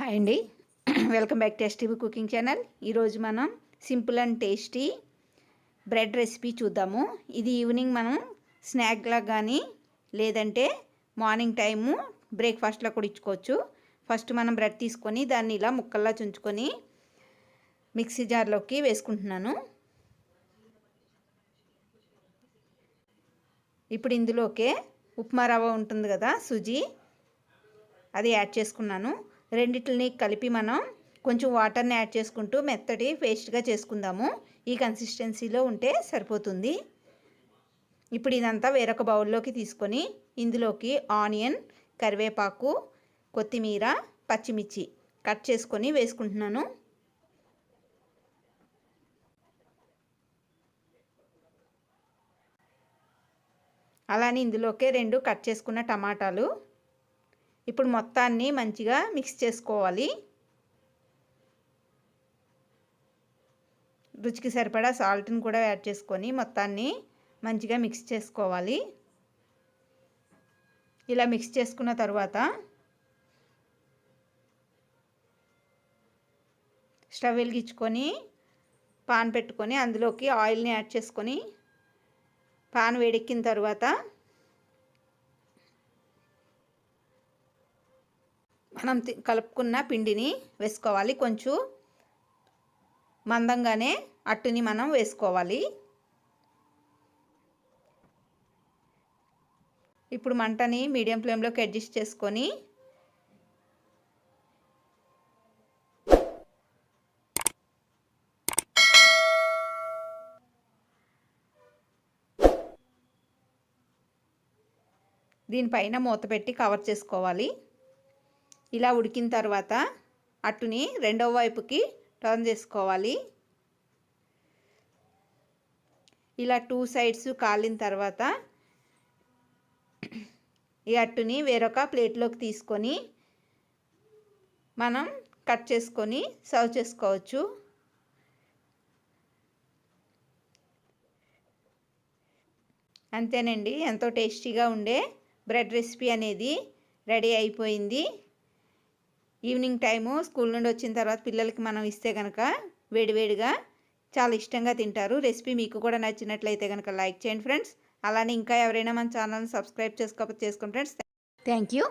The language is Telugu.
హాయ్ అండి. Welcome back tasty cooking channel. ఈరోజు మనం simple and tasty bread recipe చూద్దాము. ఇది ఈవినింగ్ మనం స్నాక్లా కానీ లేదంటే మార్నింగ్ టైము బ్రేక్ఫాస్ట్లో కూడా ఇచ్చుకోవచ్చు. ఫస్ట్ మనం బ్రెడ్ తీసుకొని దాన్ని ఇలా ముక్కల్లా చుంచుకొని మిక్సీ జార్లోకి వేసుకుంటున్నాను. ఇప్పుడు ఇందులోకే ఉప్మా రవ్వ ఉంటుంది కదా, సుజీ, అది యాడ్ చేసుకున్నాను. రెండిటిని కలిపి మనం కొంచెం వాటర్ని యాడ్ చేసుకుంటూ మెత్తటి పేస్ట్గా చేసుకుందాము. ఈ కన్సిస్టెన్సీలో ఉంటే సరిపోతుంది. ఇప్పుడు ఇదంతా వేరొక బౌల్లోకి తీసుకొని ఇందులోకి ఆనియన్, కరివేపాకు, కొత్తిమీర, పచ్చిమిర్చి కట్ చేసుకొని వేసుకుంటున్నాను. అలానే ఇందులోకే 2 కట్ చేసుకున్న టమాటాలు. ఇప్పుడు మొత్తాన్ని మంచిగా మిక్స్ చేసుకోవాలి. రుచికి సరిపడా సాల్ట్ని కూడా యాడ్ చేసుకొని మొత్తాన్ని మంచిగా మిక్స్ చేసుకోవాలి. ఇలా మిక్స్ చేసుకున్న తర్వాత స్టవ్ వెలిగించుకొని పాన్ పెట్టుకొని అందులోకి ఆయిల్ని యాడ్ చేసుకొని పాన్ వేడెక్కిన తర్వాత మనం కలుపుకున్న పిండిని వేసుకోవాలి. కొంచెం మందంగానే అట్టుని మనం వేసుకోవాలి. ఇప్పుడు మంటని మీడియం ఫ్లేమ్లోకి అడ్జస్ట్ చేసుకొని దీనిపైన మూత పెట్టి కవర్ చేసుకోవాలి. ఇలా ఉడికిన తర్వాత అట్టుని రెండవ వైపుకి టర్న్ చేసుకోవాలి. ఇలా 2 సైడ్స్ కాలిన తర్వాత ఈ అట్టుని వేరొక ప్లేట్లోకి తీసుకొని మనం కట్ చేసుకొని సర్వ్ చేసుకోవచ్చు. అంతేనండి, ఎంతో టేస్టీగా ఉండే బ్రెడ్ రెసిపీ అనేది రెడీ అయిపోయింది. ఈవినింగ్ టైము స్కూల్ నుండి వచ్చిన తర్వాత పిల్లలకి మనం ఇస్తే కనుక వేడివేడిగా చాలా ఇష్టంగా తింటారు. రెసిపీ మీకు కూడా నచ్చినట్లయితే కనుక లైక్ చేయండి ఫ్రెండ్స్. అలానే ఇంకా ఎవరైనా మన ఛానల్ని సబ్స్క్రైబ్ చేసుకోకపోతే చేసుకోండి ఫ్రెండ్స్. Thank you.